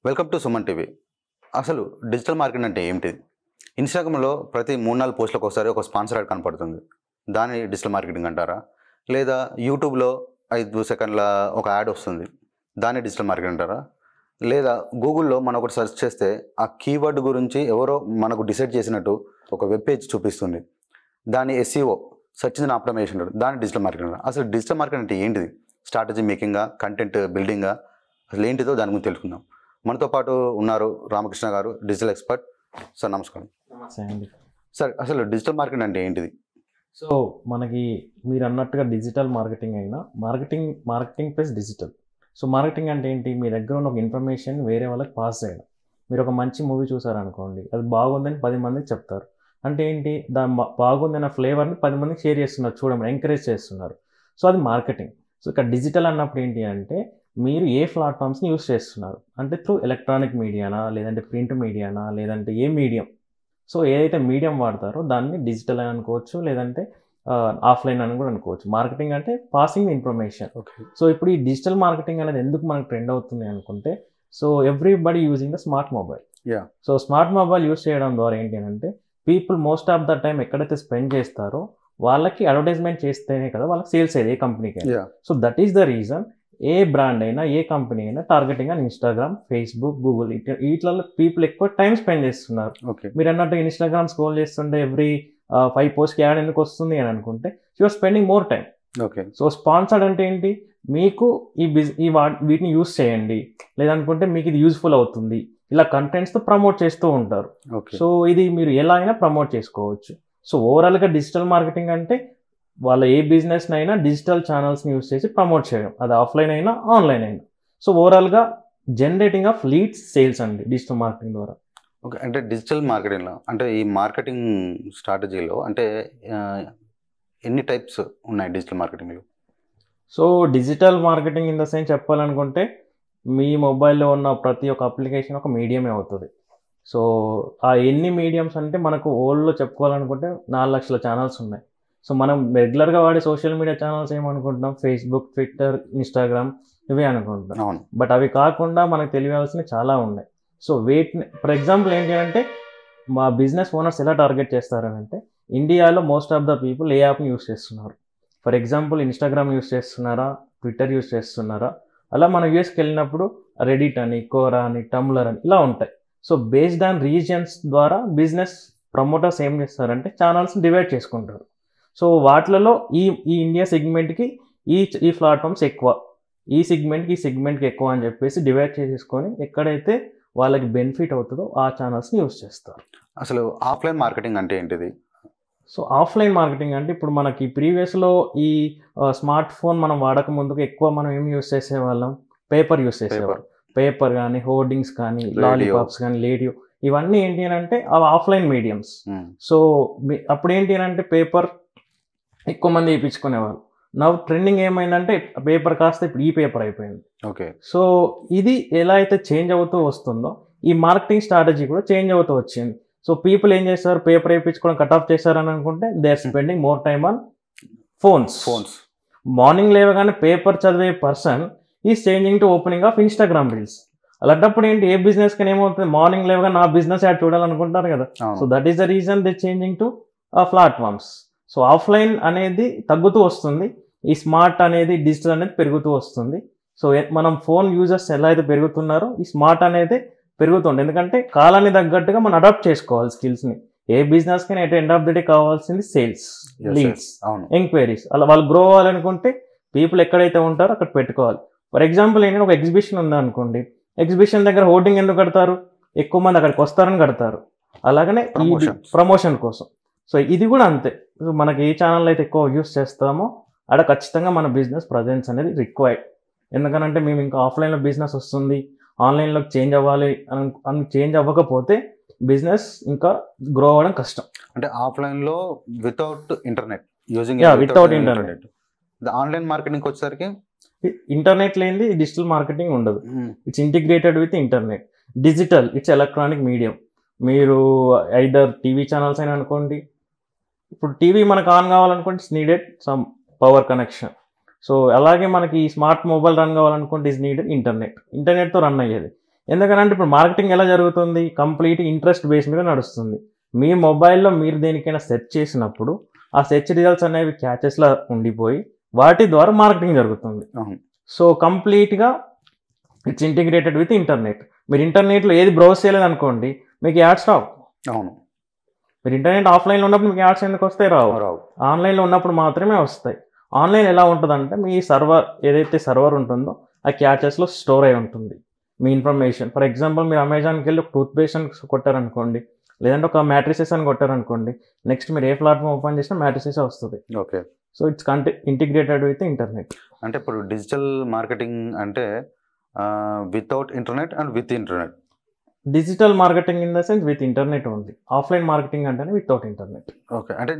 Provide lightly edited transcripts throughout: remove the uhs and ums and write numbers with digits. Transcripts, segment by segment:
Welcome to Suman TV. అసలు digital marketing అంటే ఏమిటిది? ఇన్స్టాగ్రామ్లో ప్రతి 3-4 పోస్టులకు ఒకసారి ఒక స్పాన్సర్ యాడ్ కనపడుతుంది. దాన్ని డిజిటల్ మార్కెటింగ్ అంటారా? లేదా యూట్యూబ్లో 5 సెకండ్ల ఒక యాడ్ వస్తుంది, దాన్ని డిజిటల్ మార్కెటింగ్ అంటారా? లేదా గూగుల్లో మనం ఒకటి సెర్చ్ చేస్తే ఆ కీవర్డ్ గురించి ఎవరో మనకు డిసైడ్ చేసినట్టు ఒక వెబ్ పేజ్ చూపిస్తుంది, దాన్ని ఎస్ఈఓ సెర్చ్ ఇంజిన్ ఆప్టిమైజేషన్ అంటారు, దాన్ని డిజిటల్ మార్కెటింగ్ అంటారు. అసలు డిజిటల్ మార్కెటింగ్ అంటే ఏంటిది? స్ట్రాటజీ మేకింగా, కంటెంట్ బిల్డింగా, అసలు ఏంటిదో దాని గురించి తెలుసుకుందాం. మనతో పాటు ఉన్నారు రామకృష్ణ గారు, డిజిటల్ ఎక్స్పర్ట్. సార్ నమస్కారం. నమస్తే అండి. సార్ అసలు డిజిటల్ మార్కెటింగ్ అంటే ఏంటిది? సో మనకి మీరు అన్నట్టుగా డిజిటల్ మార్కెటింగ్ అయినా marketing plus digital. So marketing అంటే ఏంటి? మీ దగ్గర ఉన్న ఒక ఇన్ఫర్మేషన్ వేరే వాళ్ళకి పాస్ చేయడం. మీరు ఒక మంచి మూవీ చూసారనుకోండి, అది బాగుందని 10 మందికి చెప్తారు. అంటే ఏంటి? దాని బాగుందన్న ఫ్లేవర్ని 10 మందికి షేర్ చేస్తున్నారు, చూడమని ఎంకరేజ్ చేస్తున్నారు. సో అది మార్కెటింగ్. సో ఇక్కడ డిజిటల్ అన్నప్పుడు ఏంటి అంటే మీరు ఏ ప్లాట్ఫామ్స్ని యూస్ చేస్తున్నారు అంటే త్రూ ఎలక్ట్రానిక్ మీడియానా, లేదంటే ప్రింట్ మీడియానా, లేదంటే ఏ మీడియం. సో ఏదైతే మీడియం వాడతారో దాన్ని డిజిటల్ అని అనుకోవచ్చు, లేదంటే ఆఫ్లైన్ అని కూడా అనుకోవచ్చు. మార్కెటింగ్ అంటే పాసింగ్ ఇన్ఫర్మేషన్. ఓకే. సో ఇప్పుడు ఈ డిజిటల్ మార్కెటింగ్ అనేది ఎందుకు మనకు ట్రెండ్ అవుతుంది అనుకుంటే, so everybody using the smart mobile. So smart mobile use చేయడం ద్వారా ఏంటి అంటే people most of the time ఎక్కడైతే స్పెండ్ చేస్తారో వాళ్ళకి అడ్వర్టైజ్మెంట్ చేస్తేనే కదా వాళ్ళకి సేల్స్ అయ్యేది ఏ కంపెనీకి. So that is the reason A brand అయినా, ఏ కంపెనీ అయినా టార్గెటింగ్ అని ఇన్స్టాగ్రామ్, ఫేస్బుక్, గూగుల్ వీటిలో పీపుల్ ఎక్కువ టైం స్పెండ్ చేస్తున్నారు. మీరు అన్నట్టు ఇన్స్టాగ్రామ్ స్క్రోల్ చేస్తుంటే ఎవ్రీ 5 పోస్ట్కి యాడ్ ఎందుకు వస్తుంది అని అనుకుంటే you are spending more time. Okay. So sponsored అంటే ఏంటి? మీకు వీటిని యూస్ చేయండి, లేదనుకుంటే మీకు ఇది యూస్ఫుల్ అవుతుంది, ఇలా కంటెంట్స్తో ప్రమోట్ చేస్తూ ఉంటారు. సో ఇది మీరు ఎలా అయినా ప్రమోట్ చేసుకోవచ్చు. సో ఓవరాల్గా డిజిటల్ మార్కెటింగ్ అంటే వాళ్ళ ఏ బిజినెస్ అయినా డిజిటల్ ఛానల్స్ని యూస్ చేసి ప్రమోట్ చేయడం, అది ఆఫ్లైన్ అయినా ఆన్లైన్ అయినా. సో ఓవరాల్గా జనరేటింగ్ ఆఫ్ లీడ్స్, సేల్స్ అండి డిజిటల్ మార్కెటింగ్ ద్వారా. ఓకే. అంటే డిజిటల్ మార్కెటింగ్లో అంటే ఈ మార్కెటింగ్ స్ట్రాటజీలో అంటే ఎన్ని టైప్స్ ఉన్నాయి డిజిటల్ మార్కెటింగ్లో? So digital marketing in the sense చెప్పాలనుకుంటే మీ మొబైల్లో ఉన్న ప్రతి ఒక్క అప్లికేషన్ ఒక మీడియమే అవుతుంది. సో ఆ ఎన్ని మీడియంస్ అంటే మనకు ఓల్డ్లో చెప్పుకోవాలనుకుంటే 4 లక్షల ఛానల్స్ ఉన్నాయి. సో మనం రెగ్యులర్గా వాడే సోషల్ మీడియా ఛానల్స్ ఏమనుకుంటున్నాం? ఫేస్బుక్, ట్విట్టర్, ఇన్స్టాగ్రామ్ ఇవే అనుకుంటున్నాం. బట్ అవి కాకుండా మనకు తెలియాల్సినవి చాలా ఉన్నాయి. సో వీటిని ఫర్ ఎగ్జాంపుల్ ఏంటి అంటే మా బిజినెస్ ఓనర్స్ ఎలా టార్గెట్ చేస్తారని అంటే ఇండియాలో మోస్ట్ ఆఫ్ ద పీపుల్ ఏ యాప్ని యూస్ చేస్తున్నారు. ఫర్ ఎగ్జాంపుల్ ఇన్స్టాగ్రామ్ యూస్ చేస్తున్నారా, ట్విట్టర్ యూస్ చేస్తున్నారా, అలా మనం యూఎస్కి వెళ్ళినప్పుడు రెడిట్ అని, కోరా అని, టమ్లర్ అని ఇలా ఉంటాయి. సో బేస్డ్ ఆన్ రీజియన్స్ ద్వారా బిజినెస్ ప్రమోటర్స్ ఏం చేస్తారంటే ఛానల్స్ని డివైడ్ చేసుకుంటారు. సో వాటిలలో ఈ ఇండియా సెగ్మెంట్కి ఈ ప్లాట్ఫామ్స్ ఎక్కువ, ఈ సెగ్మెంట్కి ఎక్కువ అని చెప్పేసి డివైడ్ చేసేసుకొని ఎక్కడైతే వాళ్ళకి బెనిఫిట్ అవుతుందో ఆ ఛానల్స్ని యూస్ చేస్తారు. అసలు ఆఫ్లైన్ మార్కెటింగ్ అంటే ఏంటిది? సో ఆఫ్లైన్ మార్కెటింగ్ అంటే ఇప్పుడు మనకి ప్రీవియస్లో ఈ స్మార్ట్ ఫోన్ మనం వాడక ముందుకు ఎక్కువ మనం ఏం యూస్ చేసేవాళ్ళం? పేపర్ యూస్ చేసేవాళ్ళం. పేపర్ కానీ, హోర్డింగ్స్ కానీ, లాలీపాప్స్ కానీ, రేడియో, ఇవన్నీ ఏంటి అని అంటే అవి ఆఫ్లైన్ మీడియంస్. సో అప్పుడు ఏంటి అని అంటే పేపర్ ఎక్కువ మంది వేయించుకునేవాళ్ళు. నవ్వు ట్రెండింగ్ ఏమైందంటే పేపర్ కాస్త ఇప్పుడు ఈ పేపర్ అయిపోయింది. ఓకే. సో ఇది ఎలా అయితే చేంజ్ అవుతూ వస్తుందో ఈ మార్కెటింగ్ స్ట్రాటజీ కూడా చేంజ్ అవుతూ వచ్చింది. సో పీపుల్ ఏం చేస్తారు? పేపర్ వేయించుకోవడం కట్ ఆఫ్ చేశారని అనుకుంటే they are spending more time on phones. Morning లేవగానే పేపర్ చదివే person is changing to opening of Instagram reels. అలాంటప్పుడు ఏంటి, ఏ బిజినెస్ కానీ ఏమవుతుంది? మార్నింగ్ లేవగా నా బిజినెస్ యాడ్ చూడాలనుకుంటారు కదా. So that is the reason they changing to platforms. So offline అనేది తగ్గుతూ వస్తుంది, ఈ స్మార్ట్ అనేది డిజిటల్ అనేది పెరుగుతూ వస్తుంది. సో మనం ఫోన్ యూజర్స్ ఎలా అయితే పెరుగుతున్నారో ఈ స్మార్ట్ అనేది పెరుగుతుంది. ఎందుకంటే కాలాన్ని తగ్గట్టుగా మనం అడాప్ట్ చేసుకోవాలి స్కిల్స్ని. ఏ బిజినెస్ కానీ at end of the day కావాల్సింది సేల్స్, లీడ్స్, ఎంక్వైరీస్. అలా వాళ్ళు గ్రో అవ్వాలనుకుంటే పీపుల్ ఎక్కడైతే ఉంటారో అక్కడ పెట్టుకోవాలి. ఫర్ ఎగ్జాంపుల్ ఏంటంటే ఒక ఎగ్జిబిషన్ ఉందనుకోండి, ఎగ్జిబిషన్ దగ్గర హోర్డింగ్ ఎందుకు కడతారు? ఎక్కువ మంది అక్కడికి వస్తారని కడతారు. అలాగనే ప్రమోషన్ కోసం. సో ఇది కూడా అంతే. మనకి ఏ ఛానల్ అయితే ఎక్కువ యూస్ చేస్తామో అక్కడ ఖచ్చితంగా మన బిజినెస్ ప్రజెన్స్ అనేది రిక్వైర్డ్. ఎందుకనంటే మేము ఇంకా ఆఫ్లైన్లో బిజినెస్ వస్తుంది, ఆన్లైన్లోకి చేంజ్ అవ్వాలి అని చేంజ్ అవ్వకపోతే బిజినెస్ ఇంకా గ్రో అవ్వడం కష్టం. అంటే ఆఫ్లైన్లో without internet using without internet. Online మార్కెటింగ్కి వచ్చేసరికి ఇంటర్నెట్ లేనిది డిజిటల్ మార్కెటింగ్ ఉండదు. It's integrated with internet. Digital it's electronic medium. మీరు ఐదర్ టీవీ ఛానల్స్ అయినా అనుకోండి, ఇప్పుడు టీవీ మనకు ఆన్ కావాలనుకోండి it's needed some power connection. So అలాగే మనకి స్మార్ట్ మొబైల్ రన్ కావాలనుకుంటే ఈజ్ నీడెడ్ ఇంటర్నెట్తో రన్ అయ్యేది. ఎందుకంటే ఇప్పుడు మార్కెటింగ్ ఎలా జరుగుతుంది, కంప్లీట్ ఇంట్రెస్ట్ బేస్ మీద నడుస్తుంది. మీ మొబైల్లో మీరు దేనికైనా సెర్చ్ చేసినప్పుడు ఆ సెర్చ్ రిజల్ట్స్ అనేవి క్యాచెస్లా ఉండిపోయి వాటి ద్వారా మార్కెటింగ్ జరుగుతుంది. సో కంప్లీట్గా ఇట్స్ ఇంటిగ్రేటెడ్ విత్ ఇంటర్నెట్. మీరు ఇంటర్నెట్లో ఏది బ్రౌజ్ చేయలేదు అనుకోండి, మీకు యాడ్స్ రావు. అవును, మీరు ఇంటర్నెట్ ఆఫ్లైన్లో ఉన్నప్పుడు మీకు యాడ్స్ ఎందుకు వస్తాయి? రావు. ఆన్లైన్లో ఉన్నప్పుడు మాత్రమే వస్తాయి. ఆన్లైన్ ఎలా ఉంటుందంటే మీ సర్వర్ ఏదైతే సర్వర్ ఉంటుందో ఆ క్యాచెస్లో స్టోర్ అయి ఉంటుంది మీ ఇన్ఫర్మేషన్. ఫర్ ఎగ్జాంపుల్ మీరు అమెజాన్కి వెళ్ళి ఒక టూత్ పేస్ట్ అని కొట్టారనుకోండి, లేదంటే ఒక మ్యాట్రిసెస్ అని కొట్టారనుకోండి, నెక్స్ట్ మీరు ఏ ప్లాట్ఫామ్ ఓపెన్ చేసినా మ్యాట్రిసెస్ వస్తుంది. Okay. So it's integrated with internet. అంటే ఇప్పుడు డిజిటల్ మార్కెటింగ్ అంటే without internet and with internet. Digital marketing in the sense with internet ఉంది. ఆఫ్లైన్ మార్కెటింగ్ అంటేనే వితౌట్ ఇంటర్నెట్. ఓకే, అంటే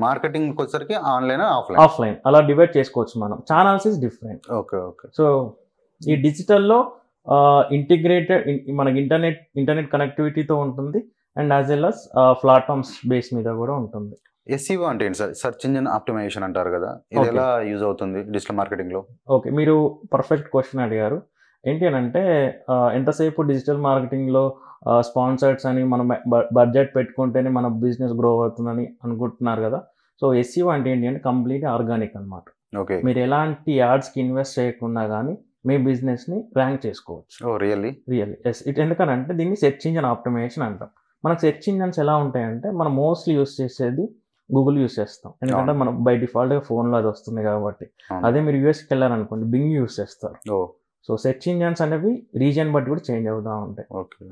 మార్కెటింగ్ వచ్చేసరికి ఆన్లైన్ ఆఫ్లైన్ అలా డివైడ్ చేసుకోవచ్చు మనం. Channels is different. Okay okay. So ఈ డిజిటల్లో ఇంటిగ్రేటెడ్ మనకి ఇంటర్నెట్ కనెక్టివిటీతో ఉంటుంది and as well as platforms base మీద కూడా ఉంటుంది. SEO అంటే ఏంటి సార్? సెర్చ్ ఇంజిన్ ఆప్టిమైజేషన్ అంటారు కదా, ఇది ఎలా యూజ్ అవుతుంది డిజిటల్ మార్కెటింగ్లో? ఓకే, మీరు పర్ఫెక్ట్ క్వశ్చన్ అడిగారు. ఏంటి అని అంటే ఎంతసేపు డిజిటల్ మార్కెటింగ్లో స్పాన్సర్స్ అని మనం బడ్జెట్ పెట్టుకుంటేనే మన బిజినెస్ గ్రో అవుతుందని అనుకుంటున్నారు కదా. సో SEO అంటే ఏంటి అంటే కంప్లీట్ ఆర్గానిక్ అనమాట. ఓకే, మీరు ఎలాంటి యాడ్స్కి ఇన్వెస్ట్ చేయకుండా కానీ మీ బిజినెస్ని ర్యాంక్ చేసుకోవచ్చు. Really yes. ఎందుకనంటే దీన్ని సెర్చ్ ఇంజిన్ ఆప్టిమైజేషన్ అంటాం. మనకు సెర్చ్ ఇంజిన్స్ ఎలా ఉంటాయంటే మనం మోస్ట్లీ యూస్ చేసేది గూగుల్ యూస్ చేస్తాం, ఎందుకంటే మనం బై డిఫాల్ట్గా ఫోన్లో అది వస్తుంది కాబట్టి. అదే మీరు యూఎస్కి వెళ్ళారనుకోండి, బింగ్ యూస్ చేస్తారు. సో సెర్చ్ ఇంజన్స్ అనేవి రీజియన్ బట్టి కూడా చేంజ్ అవుతూ ఉంటాయి. ఓకే.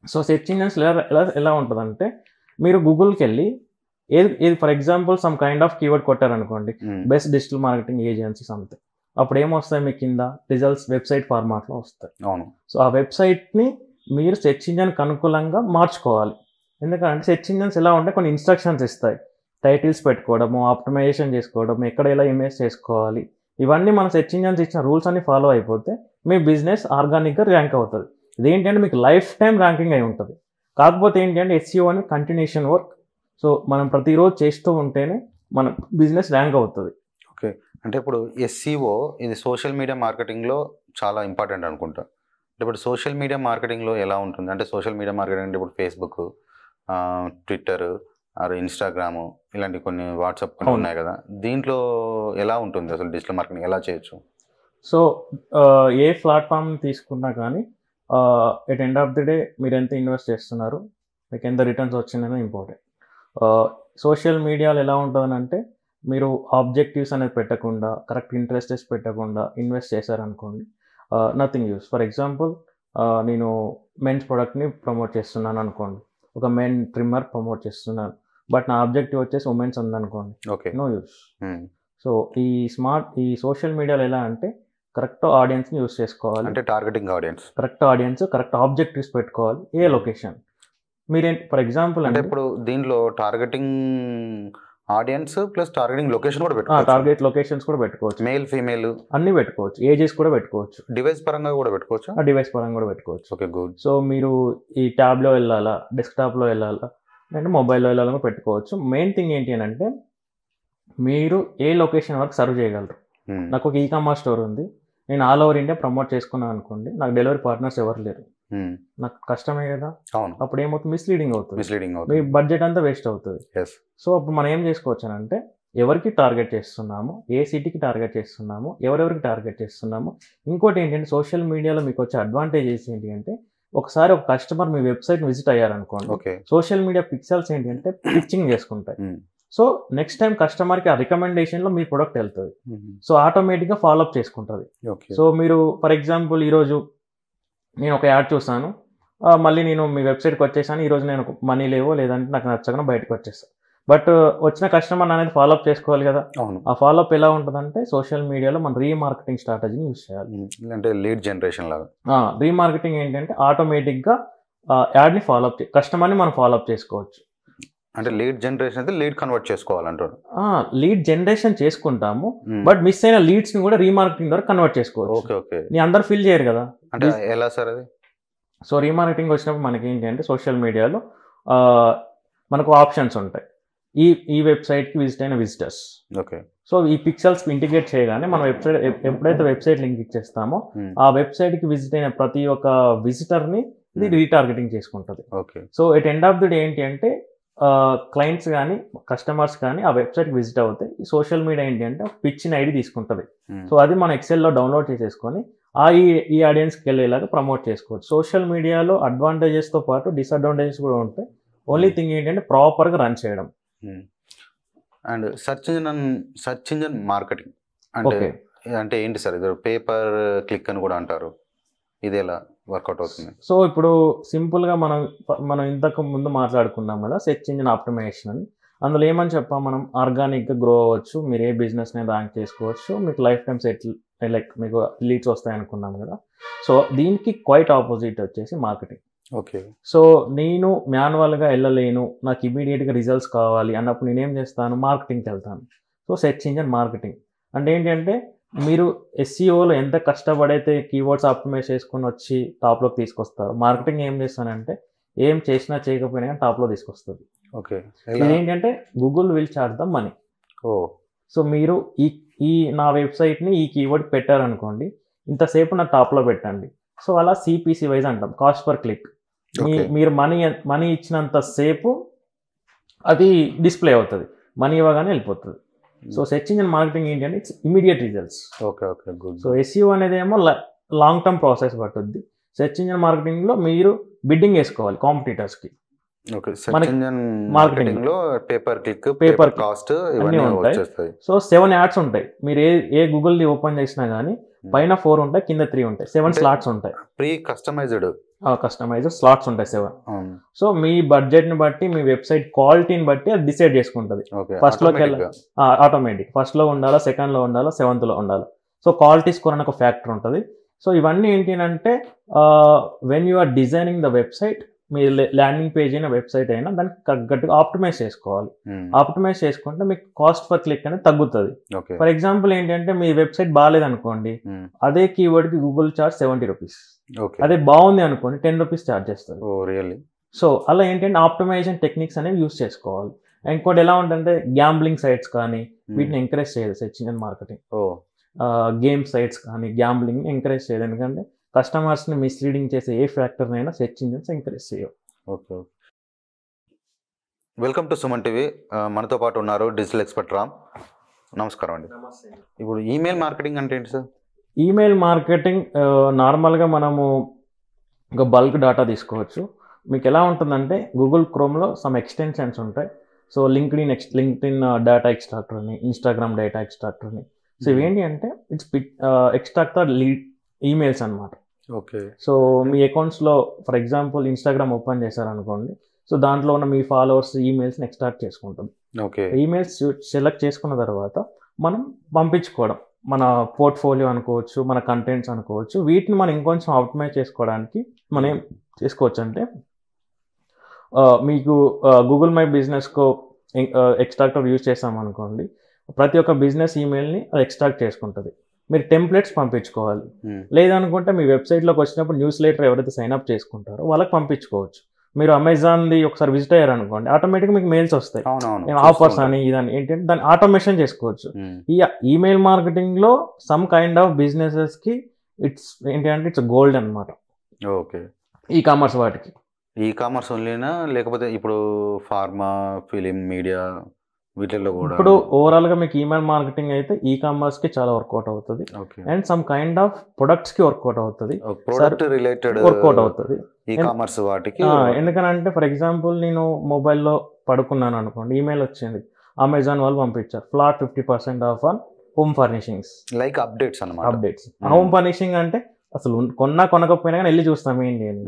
సో సెర్చ్ ఇంజన్స్ ఎలా ఉంటుందంటే మీరు గూగుల్కి వెళ్ళి ఏది for example some kind of keyword కొట్టారనుకోండి, బెస్ట్ డిజిటల్ మార్కెటింగ్ ఏజెన్సీస్ అంతే, అప్పుడు ఏమొస్తాయి మీ కింద రిజల్ట్స్ వెబ్సైట్ ఫార్మాట్లో వస్తాయి. అవును. సో ఆ వెబ్సైట్ని మీరు సెర్చ్ ఇంజన్కి అనుకూలంగా మార్చుకోవాలి. ఎందుకంటే సెర్చ్ ఇంజన్స్ ఎలా ఉంటే కొన్ని ఇన్స్ట్రక్షన్స్ ఇస్తాయి, టైటిల్స్ పెట్టుకోవడము, ఆప్టిమైజేషన్ చేసుకోవడము, ఎక్కడ ఎలా ఇమేజ్ చేసుకోవాలి, ఇవన్నీ మన సెర్చ్ ఇంజన్స్ ఇచ్చిన రూల్స్ అన్ని ఫాలో అయిపోతే మీ బిజినెస్ ఆర్గానిక్గా ర్యాంక్ అవుతుంది. ఇదేంటంటే మీకు లైఫ్ టైం ర్యాంకింగ్ అయి ఉంటుంది. కాకపోతే ఏంటంటే SEO అని కంటిన్యూషన్ వర్క్. సో మనం ప్రతిరోజు చేస్తూ ఉంటేనే మన బిజినెస్ ర్యాంక్ అవుతుంది. ఓకే, అంటే ఇప్పుడు SEO ఇది సోషల్ మీడియా మార్కెటింగ్లో చాలా ఇంపార్టెంట్ అనుకుంటా. ఇప్పుడు సోషల్ మీడియా మార్కెటింగ్లో ఎలా ఉంటుంది అంటే, సోషల్ మీడియా మార్కెటింగ్ అంటే ఇప్పుడు ఫేస్బుక్, ట్విట్టర్, ఇన్స్టాగ్రాము, ఇలాంటి కొన్ని వాట్సాప్ కొన్ని ఉన్నాయి కదా, దీంట్లో ఎలా ఉంటుంది అసలు డిజిటల్ మార్కెటింగ్ ఎలా చేయొచ్చు? సో ఏ ప్లాట్ఫామ్ తీసుకున్నా కానీ at end of the day మీరు ఎంత ఇన్వెస్ట్ చేస్తున్నారు, మీకు ఎంత రిటర్న్స్ వచ్చిందనే ఇంపార్టెంట్. సోషల్ మీడియాలో ఎలా ఉంటుందని అంటే మీరు ఆబ్జెక్టివ్స్ అనేది పెట్టకుండా, కరెక్ట్ ఇంట్రెస్టెస్ పెట్టకుండా ఇన్వెస్ట్ చేశారనుకోండి, నథింగ్ యూస్. ఫర్ ఎగ్జాంపుల్ నేను మెన్స్ ప్రోడక్ట్ని ప్రమోట్ చేస్తున్నాను అనుకోండి, ఒక మెన్ ట్రిమ్మర్ ప్రమోట్ చేస్తున్నాను, బట్ నా ఆబ్జెక్టివ్ వచ్చేసి ఉమెన్స్ ఉందనుకోండి, ఓకే, నో యూస్. సో ఈ సోషల్ మీడియాలో ఎలా అంటే కరెక్ట్ ఆడియన్స్ని యూస్ చేసుకోవాలి, అంటే targeting audience, correct audience, correct objectives పెట్టుకోవాలి, ఏ లొకేషన్ మీరేంటి ఫర్ ఎగ్జాంపుల్ అంటే ఇప్పుడు దీంట్లో targeting audience plus targeting location కూడా పెట్టుకోవచ్చు. టార్గెట్ లొకేషన్స్ కూడా పెట్టుకోవచ్చు, మేల్ ఫీమేల్ అన్ని పెట్టుకోవచ్చు, ఏజెస్ కూడా పెట్టుకోవచ్చు, డివైస్ పరంగా కూడా పెట్టుకోవచ్చు. డివైస్ పరంగా కూడా పెట్టుకోవచ్చు. Okay, good. సో మీరు ఈ ట్యాబ్లో వెళ్ళాలా, డెస్క్టాప్లో వెళ్ళాలా, అంటే మొబైల్లో వెళ్ళాలని పెట్టుకోవచ్చు. మెయిన్ థింగ్ ఏంటి అని అంటే మీరు ఏ లొకేషన్ వరకు సర్వ్ చేయగలరు. నాకు ఒక ఈకామర్స్ స్టోర్ ఉంది, నేను ఆల్ ఓవర్ ఇండియా ప్రమోట్ చేసుకున్నాను అనుకోండి, నాకు డెలివరీ పార్ట్నర్స్ ఎవరు లేరు, నాకు కష్టమే కదా. అప్పుడు ఏమవుతుంది, మిస్లీడింగ్ అవుతుంది, మీ బడ్జెట్ అంతా వేస్ట్ అవుతుంది. సో అప్పుడు మనం ఏం చేసుకోవచ్చు అని అంటే ఎవరికి టార్గెట్ చేస్తున్నాము, ఏ సిటీకి టార్గెట్ చేస్తున్నాము, ఎవరెవరికి టార్గెట్ చేస్తున్నాము. ఇంకోటి ఏంటంటే సోషల్ మీడియాలో మీకు వచ్చే అడ్వాంటేజెస్ ఏంటి అంటే ఒకసారి ఒక కస్టమర్ మీ వెబ్సైట్ విజిట్ అయ్యారనుకోండి, సోషల్ మీడియా పిక్సెల్స్ ఏంటి అంటే పిచ్చింగ్ చేసుకుంటాయి. సో నెక్స్ట్ టైం కస్టమర్కి ఆ రికమెండేషన్లో మీ ప్రొడక్ట్ వెళ్తుంది, సో ఆటోమేటిక్గా ఫాలోఅప్ చేసుకుంటుంది. సో మీరు ఫర్ ఎగ్జాంపుల్ ఈరోజు నేను ఒక యాడ్ చూసాను, మళ్ళీ నేను మీ వెబ్సైట్కి వచ్చేసాను, ఈరోజు నేను మనీ లేవో లేదంటే నాకు నచ్చకుండా బయటకు వచ్చేస్తాను, బట్ వచ్చిన కస్టమర్ అనేది ఫాలోఅప్ చేసుకోవాలి కదా. ఆ ఫాలోఅప్ ఎలా ఉంటుందంటే సోషల్ మీడియాలో మనం రీమార్కెటింగ్ స్ట్రాటజీని యూజ్ చేయాలి, అంటే లీడ్ జనరేషన్ లాగా. రీమార్కెటింగ్ ఏంటంటే ఆటోమేటిక్గా యాడ్ని ఫాలోఅప్ కస్టమర్ని మనం ఫాలోఅప్ చేసుకోవచ్చు. అంటే లీడ్ జనరేషన్ అయితే లీడ్ కన్వర్ట్ చేసుకోవాలంటారు. లీడ్ జనరేషన్ చేసుకుంటాము, బట్ మిస్ అయిన లీడ్స్ని కూడా రీమార్కెటింగ్ ద్వారా కన్వర్ట్ చేసుకోవచ్చు. ఓకే ఓకే, నీ అందరు ఫిల్ చేయరు కదా. అంటే ఎలా సార్ అది? సో రీమార్కెటింగ్ వచ్చినప్పుడు మనకి ఏంటి అంటే సోషల్ మీడియాలో మనకు ఆప్షన్స్ ఉంటాయి. ఈ వెబ్సైట్కి విజిట్ అయిన విజిటర్స్. ఓకే. సో ఈ పిక్సెల్స్ ఇంటిగ్రేట్ చేయగానే మనం వెబ్సైట్ ఎప్పుడైతే వెబ్సైట్ లింక్ ఇచ్చేస్తామో ఆ వెబ్సైట్కి విజిట్ అయిన ప్రతి ఒక్క విజిటర్ని ఇది రీటార్గెటింగ్ చేసుకుంటుంది. Okay. So at end of the day ఏంటి అంటే క్లయింట్స్ కానీ కస్టమర్స్ కానీ ఆ వెబ్సైట్కి విజిట్ అవుతాయి. ఈ సోషల్ మీడియా ఏంటి అంటే పిచ్చిన ఐడి తీసుకుంటుంది. సో అది మనం ఎక్సెల్లో డౌన్లోడ్ చేసేసుకొని ఈ ఆడియన్స్కి వెళ్ళేలాగా ప్రమోట్ చేసుకోవచ్చు. సోషల్ మీడియాలో అడ్వాంటేజెస్తో పాటు డిసడ్వాంటేజెస్ కూడా ఉంటాయి. ఓన్లీ థింగ్ ఏంటంటే ప్రాపర్గా రన్ చేయడం. అండ్ సెర్చ్ ఇంజన్ మార్కెటింగ్ అంటే ఏంటి సార్? ఇది పేపర్ క్లిక్ అని కూడా అంటారు. ఇది ఎలా వర్కౌట్ అవుతుంది? సో ఇప్పుడు సింపుల్గా మనం ఇంతకు ముందు మాట్లాడుకున్నాం కదా సెర్చ్ ఇంజిన్ ఆప్టిమైజేషన్ అని. అందులో ఏమని చెప్పాం మనం, ఆర్గానిక్గా గ్రో అవ్వచ్చు, మీరు ఏ బిజినెస్ని ర్యాంక్ చేసుకోవచ్చు, మీకు లైఫ్ టైం సెటిల్ లైక్ మీకు లీడ్స్ వస్తాయి అనుకున్నాం కదా. సో దీనికి క్వైట్ ఆపోజిట్ వచ్చేసి మార్కెటింగ్. ఓకే. సో నేను మాన్యువల్గా వెళ్ళలేను, నాకు ఇమీడియట్గా రిజల్ట్స్ కావాలి అన్నప్పుడు నేనేం చేస్తాను, మార్కెటింగ్కి వెళ్తాను. సో సెర్చ్ ఇంజిన్ మార్కెటింగ్ అంటే ఏంటంటే మీరు ఎస్ఈఓలో ఎంత కష్టపడైతే కీవర్డ్స్ ఆప్టిమైజ్ చేసుకొని వచ్చి టాప్లోకి తీసుకొస్తారు, మార్కెటింగ్ ఏం చేస్తానంటే ఏం చేసినా చేయకపోయినా కానీ టాప్లో తీసుకొస్తుంది. ఓకే. ఇదేంటంటే Google will charge the money. So మీరు ఈ నా వెబ్సైట్ని ఈ కీవర్డ్ పెట్టారనుకోండి, ఇంతసేపు నా టాప్లో పెట్టండి. సో అలా సిపిసి వైజ్ అంటాం, కాస్ట్ పర్ క్లిక్. మీరు మనీ ఇచ్చినంత సేపు అది డిస్ప్లే అవుతుంది, మనీ ఇవ్వగానే వెళ్ళిపోతుంది. సో సెర్చ్ ఇంజిన్ మార్కెటింగ్ ఏంటి అంటే it's immediate results. Okay. Okay. Good. So SEO అనేది ఏమో లాంగ్ టర్మ్ ప్రాసెస్ పట్టుద్ది. సెర్చ్ ఇంజిన్ మార్కెటింగ్లో మీరు బిడ్డింగ్ వేసుకోవాలి కాంపిటీటర్స్కి. ఓకే. సెర్చ్ ఇంజిన్ మార్కెటింగ్ లో పేపర్ క్లిక్, పేపర్ కాస్ట్ ఇవన్నీ వచ్చేస్తాయి. సో 7 యాడ్స్ ఉంటాయి. మీరు ఏ గూగుల్ ది ఓపెన్ చేసినా కానీ పైన 4 ఉంటాయి, కింద 3 ఉంటాయి. 7 స్లాట్స్ ఉంటాయి. ప్రీ కస్టమైజ్డ్ స్లాట్స్ ఉంటాయి 7. సో మీ బడ్జెట్ ని బట్టి, మీ వెబ్సైట్ క్వాలిటీని బట్టి అది డిసైడ్ చేసుకుంటుంది. ఫస్ట్ లోకి ఆటోమేటిక్ ఫస్ట్ లో ఉండాలా, సెకండ్ లో ఉండాలా, 7th లో ఉండాలా. సో క్వాలిటీ స్కోర్ అని ఒక ఫ్యాక్టర్ ఉంటుంది. సో ఇవన్నీ ఏంటి అంటే when you are designing the website, మీ ల్యాండింగ్ పేజ్ అయినా వెబ్సైట్ అయినా దానికి తగ్గట్టుగా ఆప్టిమైజ్ చేసుకోవాలి. ఆప్టిమైజ్ చేసుకుంటే మీకు కాస్ట్ పర్ క్లిక్ అనేది తగ్గుతుంది. ఫర్ ఎగ్జాంపుల్ ఏంటంటే మీ వెబ్సైట్ బాగాలేదు అనుకోండి, అదే కీవర్డ్ కి గూగుల్ చార్జ్ 70 రూపీస్. అదే బాగుంది అనుకోండి 10 రూపీస్ చార్జ్ చేస్తుంది. సో అలా ఏంటంటే ఆప్టిమైజేషన్ టెక్నిక్స్ అనేవి యూస్ చేసుకోవాలి. ఇంకోటి ఎలా ఉంటుందంటే గ్యాంబ్లింగ్ సైట్స్ కానీ వీటిని ఎంకరేజ్ చేయదు search engine marketing. Game sites కానీ గ్యాంబ్లింగ్ ఎంకరేజ్ చేయదు, ఎందుకంటే కస్టమర్స్ని మిస్లీడింగ్ చేసే ఏ ఫ్యాక్టర్నైనా సెర్చ్ ఇంజిన్స్ ఎంకరేజ్ చేయవు. Okay. Welcome to Suman TV. మనతో పాటు ఉన్నారు డిజిటల్ ఎక్స్పర్ట్ రామ్. నమస్కారం అండి. ఇప్పుడు ఈమెయిల్ మార్కెటింగ్ అంటే ఏంటి సార్? ఈమెయిల్ మార్కెటింగ్ నార్మల్గా మనము ఒక బల్క్ డేటా తీసుకోవచ్చు. మీకు ఎలా ఉంటుందంటే గూగుల్ క్రోమ్లో సమ్ ఎక్స్టెన్షన్స్ ఉంటాయి. సో లింక్డ్ఇన్ డేటా ఎక్స్ట్రాక్టర్ అని, ఇన్స్టాగ్రామ్ డేటా ఎక్స్ట్రాక్టర్ అని. సో ఇవేంటి అంటే ఇట్స్ ఎక్స్ట్రాక్టర్ లీడ్ ఈమెయిల్స్ అనమాట. ఓకే. సో మీ అకౌంట్స్లో ఫర్ ఎగ్జాంపుల్ ఇన్స్టాగ్రామ్ ఓపెన్ చేశారనుకోండి, సో దాంట్లో ఉన్న మీ ఫాలోవర్స్ ఈమెయిల్స్ని ఎక్స్ట్రాక్ట్ చేసుకుంటుంది. ఓకే. ఈమెయిల్స్ సెలెక్ట్ చేసుకున్న తర్వాత మనం పంపించుకోవడం, మన పోర్ట్ఫోలియో అనుకోవచ్చు, మన కంటెంట్స్ అనుకోవచ్చు. వీటిని మనం ఇంకొంచెం ఆప్టిమైజ్ చేసుకోవడానికి మనం ఏం చేసుకోవచ్చు అంటే మీకు గూగుల్ మై బిజినెస్కో ఎక్స్ట్రాక్టర్ యూజ్ చేసామనుకోండి, ప్రతి ఒక్క బిజినెస్ ఈమెయిల్ని అది ఎక్స్ట్రాక్ట్ చేసుకుంటుంది. మీరు టెంప్లెట్స్ పంపించుకోవాలి. లేదనుకుంటే మీ వెబ్సైట్లోకి వచ్చినప్పుడు న్యూస్ లెటర్ ఎవరైతే సైన్అప్ చేసుకుంటారో వాళ్ళకి పంపించుకోవచ్చు. మీరు అమెజాన్ది ఒకసారి విజిట్ అయ్యారనుకోండి, ఆటోమేటిక్గా మీకు మెయిల్స్ వస్తాయి, ఆఫర్స్ అని ఇదని ఏంటంటే దాన్ని ఆటోమేషన్ చేసుకోవచ్చు. ఈ ఈమెయిల్ మార్కెటింగ్లో సమ్ కైండ్ ఆఫ్ బిజినెసెస్కి ఇట్స్ ఏంటంటే ఇట్స్ గోల్డ్ అనమాట. ఓకే. ఈ కామర్స్ వాటికి ఈ కామర్స్ ఓన్లీనా, లేకపోతే ఇప్పుడు ఫార్మా, ఫిలిం, మీడియా వీటిల్లో కూడా? ఇప్పుడు ఓవరాల్గా మీకు ఈమెయిల్ మార్కెటింగ్ అయితే ఈ కామర్స్కి చాలా వర్కౌట్ అవుతుంది, అండ్ సమ్ కైండ్ ఆఫ్ ప్రొడక్ట్స్కి వర్కౌట్ అవుతుంది, ప్రొడక్ట్ రిలేటెడ్ వర్కౌట్ అవుతుంది ఈ కామర్స్ వాటికి. ఎందుకనంటే ఫర్ ఎగ్జాంపుల్ నేను మొబైల్లో పడుకున్నాను అనుకోండి, ఈమెయిల్ వచ్చింది, అమెజాన్ వాళ్ళు పంపించారు flat 50% of on home furnishings, like updates అన్నమాట. అప్డేట్స్ హోమ్ ఫర్నిషింగ్ అంటే అసలు కొనకపోయినా కానీ వెళ్ళి చూస్తాం ఏంటి అని.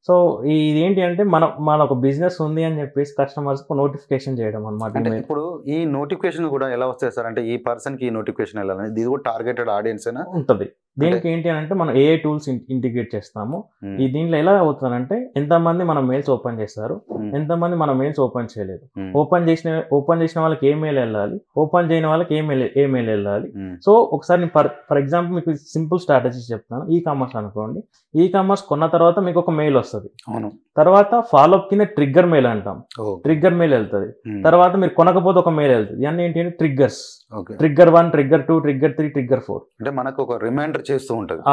సో ఇది ఏంటి అంటే మన ఒక బిజినెస్ ఉంది అని చెప్పేసి కస్టమర్స్ నోటిఫికేషన్ చేయడం అనమాట. ఇప్పుడు ఈ నోటిఫికేషన్ కూడా ఎలా వస్తాయి సార్? అంటే ఈ పర్సన్ కి ఈ నోటిఫికేషన్ వెళ్ళాలని, ఇది కూడా టార్గెటెడ్ ఆడియన్స్ అయినా ఉంటుంది. దీనికి ఏంటి అంటే మనం ఏ టూల్స్ ఇంటిగ్రేట్ చేస్తాము. ఈ దీంట్లో ఎలా అవుతుందంటే ఎంతమంది మన మెయిల్స్ ఓపెన్ చేస్తారు, ఎంతమంది మన మెయిల్స్ ఓపెన్ చేయలేదు, ఓపెన్ చేసిన వాళ్ళకి ఏ మెయిల్ వెళ్ళాలి, ఓపెన్ చేయని వాళ్ళకి ఏ మెయిల్ వెళ్ళాలి. సో ఒకసారి ఫర్ ఎగ్జాంపుల్ మీకు సింపుల్ స్ట్రాటజీ చెప్తాను. ఈ కామర్స్ అనుకోండి, ఈ కామర్స్ కొన్న తర్వాత మీకు ఒక మెయిల్ వస్తుంది, వస్తుంది. అవును. తర్వాత ఫాలోఅప్ కింద ట్రిగ్గర్ మెయిల్ అంటాం. ఓ. ట్రిగ్గర్ మెయిల్ వెళ్తుంది. తర్వాత మీరు కొనకపోతే ఒక మెయిల్ వెళ్తుంది. ఇవన్నీ ఏంటి అంటే triggers. Okay. Trigger 1, trigger 2, trigger 3, trigger 4. అంటే మనకు ఒక రిమైండర్ చేస్తూ ఉంటుంది.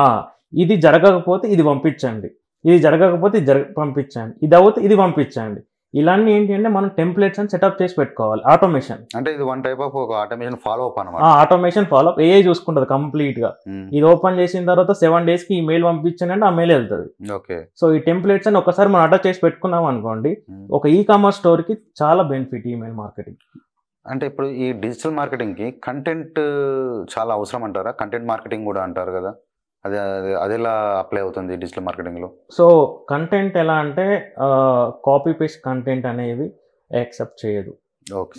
ఇది జరగకపోతే ఇది పంపించండి, ఇది జరగకపోతే ఇది పంపించండి, ఇది అవుతే ఇది పంపించండి. ఇలాంటి ఏంటి అంటే మనం టెంప్లెట్స్ అని సెటప్ చేసి పెట్టుకోవాలి. ఆటోమేషన్ అంటే ఇది వన్ టైప్ ఆఫ్ ఒక ఆటోమేషన్ ఫాలో అప్ అనమాట. ఆటోమేషన్ ఫాలో అప్ ఏఐ చూసుకుంటుంది కంప్లీట్ గా. ఇది ఓపెన్ చేసిన తర్వాత 7 days కి ఈ మెయిల్ పంపించండి, ఆ మెయిల్ వెళ్తుంది. ఓకే. సో ఈ టెంప్లెట్స్ అని ఒకసారి మనం అటాచ్ చేసి పెట్టుకున్నాం అనుకోండి, ఒక ఈ-కామర్స్ స్టోర్ కి చాలా బెనిఫిట్ ఈమెయిల్ మార్కెటింగ్. అంటే ఇప్పుడు ఈ డిజిటల్ మార్కెటింగ్ కి కంటెంట్ చాలా అవసరం అంటారా? కంటెంట్ మార్కెటింగ్ కూడా అంటారు కదా, అది ఎలా అప్లై అవుతుంది డిజిటల్ మార్కెటింగ్ లో? సో కంటెంట్ ఎలా అంటే కాపీ పేస్ట్ కంటెంట్ అనేవి యాక్సెప్ట్ చేయదు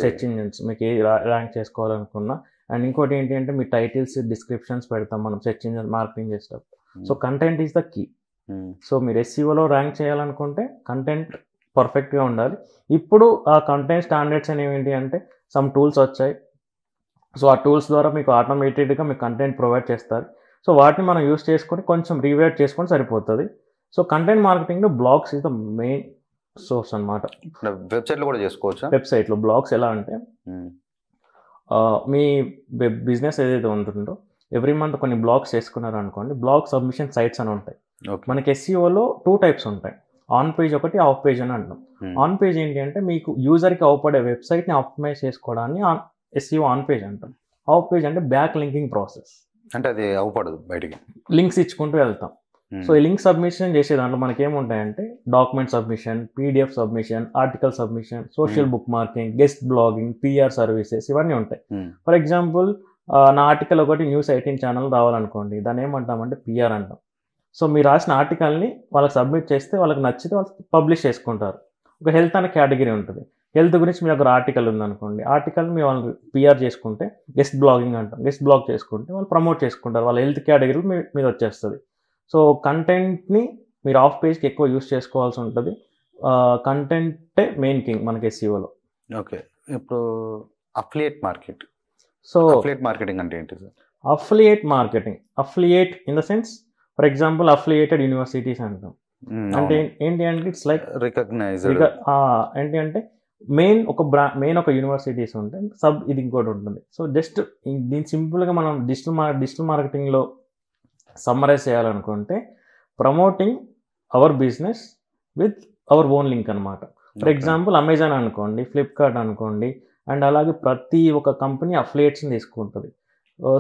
సెర్చ్ ఇంజిన్స్. మీకు ఏ ర్యాంక్ చేసుకోవాలనుకున్నా. అండ్ ఇంకోటి ఏంటి అంటే మీ టైటిల్స్, డిస్క్రిప్షన్స్ పెడతాం మనం సెర్చ్ ఇంజిన్ మార్కెటింగ్ చేసేటప్పుడు. So content is the key. So మీరు SEOలో ర్యాంక్ చేయాలనుకుంటే కంటెంట్ పర్ఫెక్ట్గా ఉండాలి. ఇప్పుడు ఆ కంటెంట్ స్టాండర్డ్స్ అనేవి ఏంటి అంటే సమ్ టూల్స్ వచ్చాయి. సో ఆ టూల్స్ ద్వారా మీకు ఆటోమేటెడ్గా మీకు కంటెంట్ ప్రొవైడ్ చేస్తారు. సో వాటిని మనం యూస్ చేసుకొని కొంచెం రీవైట్ చేసుకొని సరిపోతుంది. సో కంటెంట్ మార్కెటింగ్లో blogs is the main source అనమాట. వెబ్సైట్లో కూడా చేసుకోవచ్చా? వెబ్సైట్లో బ్లాగ్స్ ఎలా అంటే మీ బిజినెస్ ఏదైతే ఉంటుందో ఎవ్రీ మంత్ కొన్ని బ్లాగ్స్ చేసుకున్నారు అనుకోండి, బ్లాగ్ సబ్మిషన్ సైట్స్ అని ఉంటాయి. మనకి SEOలో 2 types ఉంటాయి. ఆన్ పేజ్ ఒకటి, ఆఫ్ పేజ్ అని అంటాం. ఆన్ పేజ్ ఏంటి అంటే మీకు యూజర్కి అవపడే వెబ్సైట్ని ఆప్టిమైజ్ చేసుకోవడాన్ని SEO ఆన్ పేజ్ అంటాం. ఆఫ్ పేజ్ అంటే బ్యాక్ లింకింగ్ ప్రాసెస్. అంటే అది అవపడదు, బయటికి లింక్స్ ఇచ్చుకుంటూ వెళ్తాం. సో ఈ లింక్ సబ్మిషన్ చేసే దాంట్లో మనకి ఏముంటాయంటే document submission, PDF submission, article submission, social bookmarking, guest blogging, PR services, ఇవన్నీ ఉంటాయి. ఫర్ ఎగ్జాంపుల్ నా ఆర్టికల్ ఒకటి న్యూస్ 18 ఛానల్ రావాలనుకోండి, దాన్ని ఏమంటామంటే PR అంటాం. సో మీరు రాసిన ఆర్టికల్ని వాళ్ళకి సబ్మిట్ చేస్తే వాళ్ళకి నచ్చితే వాళ్ళు పబ్లిష్ చేసుకుంటారు. ఒక హెల్త్ అనే కేటగిరీ ఉంటుంది. హెల్త్ గురించి మీ దగ్గర ఆర్టికల్ ఉందనుకోండి, ఆర్టికల్ మీ వాళ్ళు PR చేసుకుంటే గెస్ట్ బ్లాగింగ్ అంటాం. గెస్ట్ బ్లాగ్ చేసుకుంటే వాళ్ళు ప్రమోట్ చేసుకుంటారు, వాళ్ళ హెల్త్ కేటగిరీ మీద వచ్చేస్తుంది. సో కంటెంట్ని మీరు ఆఫ్ పేజ్కి ఎక్కువ యూస్ చేసుకోవాల్సి ఉంటుంది. కంటెంటే మెయిన్ కింగ్ మనకి SEOలో. ఓకే. ఇప్పుడు affiliate market. So affiliate marketing అంటే ఏంటి sir? Affiliate marketing, affiliate in the sense for example affiliated universities అంటాం. అంటే ఏంటి అంటే ఇట్స్ లైక్ రికగ్నైజ్డ్. ఏంటి అంటే మెయిన్ ఒక యూనివర్సిటీస్ ఉంటే ఇది ఇంకోటి ఉంటుంది. సో జస్ట్ దీన్ని సింపుల్గా మనం డిజిటల్ మార్కెటింగ్లో సమ్మరైజ్ చేయాలనుకుంటే promoting our business with our own link అనమాట. ఫర్ ఎగ్జాంపుల్ అమెజాన్ అనుకోండి, ఫ్లిప్కార్ట్ అనుకోండి, అండ్ అలాగే ప్రతి ఒక్క కంపెనీ అఫిలియేట్స్ని తీసుకుంటుంది.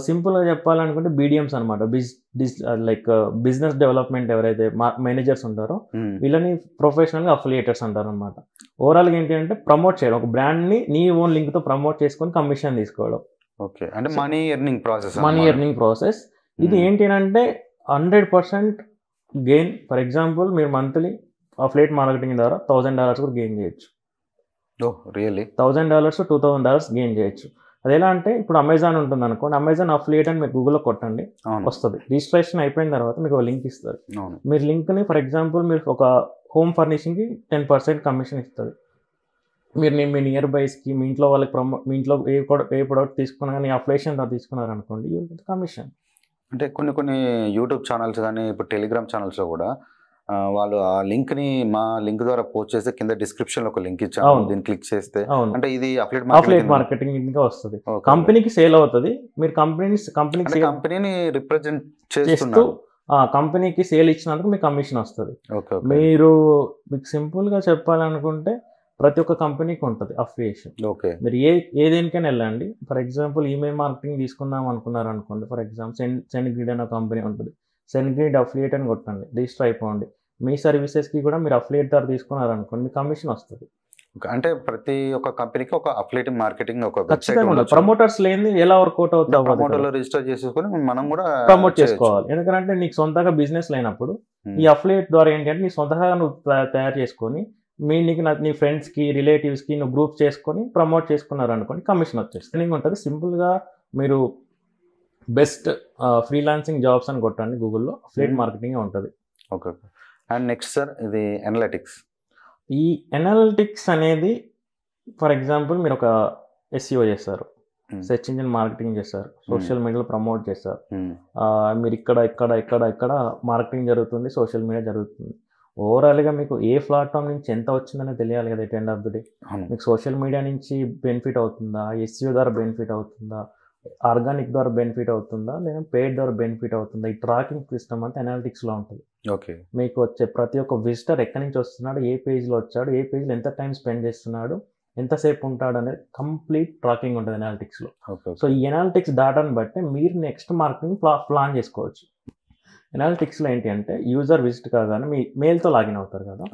సింపుల్గా చెప్పాలనుకుంటే BDMs అనమాట, లైక్ బిజినెస్ డెవలప్మెంట్ ఎవరైతే మేనేజర్స్ ఉంటారో వీళ్ళని ప్రొఫెషనల్గా అఫిలియేటర్స్ అంటారు అనమాట. ఓవరాల్గా ఏంటి అంటే ప్రమోట్ చేయడం, ఒక బ్రాండ్ని నీ ఓన్ లింక్తో ప్రమోట్ చేసుకొని కమిషన్ తీసుకోవడం. ఓకే. అంటే మనీ ఎర్నింగ్ ప్రాసెస్. ఇది ఏంటి అంటే 100% గెయిన్. ఫర్ ఎగ్జాంపుల్ మీరు మంత్లీ అఫిలియేట్ మార్కెటింగ్ ద్వారా $1000 కూడా గెయిన్ చేయొచ్చు. రియల్లీ? $1000 to $2000 గెయిన్ చేయొచ్చు. అది ఎలా అంటే ఇప్పుడు అమెజాన్ ఉంటుంది అనుకోండి, అమెజాన్ అఫిలియేట్ అని మీరు గూగుల్లో కొట్టండి, వస్తుంది. రిజిస్ట్రేషన్ అయిపోయిన తర్వాత మీకు ఒక లింక్ ఇస్తారు. మీరు లింక్ని ఫర్ ఎగ్జాంపుల్ మీరు ఒక హోమ్ ఫర్నిషింగ్కి 10% కమిషన్ ఇస్తుంది. మీరు మీ నియర్ బైస్కి మీ ఇంట్లో వాళ్ళకి మీ ఇంట్లో ఏ ప్రొడక్ట్ తీసుకున్నా కానీ అఫిలియేషన్ తీసుకున్నారు అనుకోండి, యూ విల్ గెట్ కమిషన్. అంటే కొన్ని యూట్యూబ్ ఛానల్స్ కానీ ఇప్పుడు టెలిగ్రామ్ ఛానల్స్లో కూడా వాళ్ళు ఆ లింక్ని మా లింక్ ద్వారా పోస్ట్ చేస్తే కింద డిస్క్రిప్షన్లో ఒక లింక్ ఇచ్చాము, దీన్ని క్లిక్ చేస్తే అంటే ఇది అఫిలియేట్ మార్కెటింగ్ ఇంకా వస్తుంది. కంపెనీకి సేల్ అవుతుంది. మీరు కంపెనీని రిప్రజెంట్ చేస్తూ కంపెనీకి సేల్ ఇచ్చినందుకు మీకు కమిషన్ వస్తుంది. మీకు సింపుల్గా చెప్పాలనుకుంటే ప్రతి ఒక్క కంపెనీకి ఉంటుంది అఫిలియేషన్. మీరు ఏ దేనికైనా వెళ్ళండి. ఫర్ ఎగ్జాంపుల్ ఈమెయిల్ మార్కెటింగ్ తీసుకుందాం అనుకున్నారు అనుకోండి, ఫర్ ఎగ్జాంపుల్ సెన్గ్రిడ్ అనే కంపెనీ ఉంటుంది, సెన్గ్రిడ్ అఫిలియేట్ అని కొట్టండి, రిజిస్టర్ అయిపోండి. మీ సర్వీసెస్కి కూడా మీరు అఫిలియేట్ ద్వారా తీసుకున్నారు అనుకోండి, మీకు కమిషన్ వస్తుంది. అంటే ప్రతి ఒక్క కంపెనీకి ఒక అఫిలియేట్ మార్కెటింగ్ ఒక ప్రమోటర్స్ లేని ఎలా వర్కౌట్ అవుతుంది? ప్రమోటర్లో రిజిస్టర్ చేసుకొని మనం కూడా ప్రమోట్ చేసుకోవాలి. ఎందుకంటే నీకు సొంతంగా బిజినెస్ లేనప్పుడు ఈ అఫిలియేట్ ద్వారా ఏంటంటే నీ సొంతంగా నువ్వు తయారు చేసుకొని నీ ఫ్రెండ్స్కి, రిలేటివ్స్కి నువ్వు గ్రూప్ చేసుకొని ప్రమోట్ చేసుకున్నారు అనుకోండి, కమిషన్ వచ్చేస్తుంది. ఉంటుంది సింపుల్గా మీరు బెస్ట్ ఫ్రీలాన్సింగ్ జాబ్స్ అని కొట్టండి గూగుల్లో, అఫిలియేట్ మార్కెటింగ్ ఉంటుంది. ఓకే. అండ్ నెక్స్ట్ సార్ ఇది అనలిటిక్స్. ఈ అనలిటిక్స్ అనేది ఫర్ ఎగ్జాంపుల్ మీరు ఒక SEO చేస్తారు, సెర్చ్ ఇంజిన్ మార్కెటింగ్ చేస్తారు, సోషల్ మీడియాలో ప్రమోట్ చేస్తారు. మీరు ఇక్కడ మార్కెటింగ్ జరుగుతుంది, సోషల్ మీడియా జరుగుతుంది. ఓవరాల్గా మీకు ఏ ప్లాట్ఫామ్ నుంచి ఎంత వచ్చిందనే తెలియాలి కదా at end of the day. అవును. మీకు సోషల్ మీడియా నుంచి బెనిఫిట్ అవుతుందా, ఎస్ఈఓ ద్వారా బెనిఫిట్ అవుతుందా, ఆర్గానిక్ ద్వారా బెనిఫిట్ అవుతుందా, లేదా పెయిడ్ ద్వారా బెనిఫిట్ అవుతుందా, ఈ ట్రాకింగ్ సిస్టమ్ అంతా అనాలిటిక్స్లో ఉంటుంది. ఓకే. మీకు వచ్చే ప్రతి ఒక్క విజిటర్ ఎక్కడి నుంచి వస్తున్నాడు, ఏ పేజ్లో వచ్చాడు, ఏ పేజ్లో ఎంత టైం స్పెండ్ చేస్తున్నాడు, ఎంతసేపు ఉంటాడు అనేది కంప్లీట్ ట్రాకింగ్ ఉంటుంది అనాలిటిక్స్లో. ఓకే. సో ఈ అనాలిటిక్స్ డాటాని బట్టి మీరు నెక్స్ట్ మార్కెటింగ్ ప్లాన్ చేసుకోవచ్చు. అనాలిటిక్స్లో ఏంటి అంటే యూజర్ విజిట్ కాగానే మీ మెయిల్తో లాగిన్ అవుతారు కదా.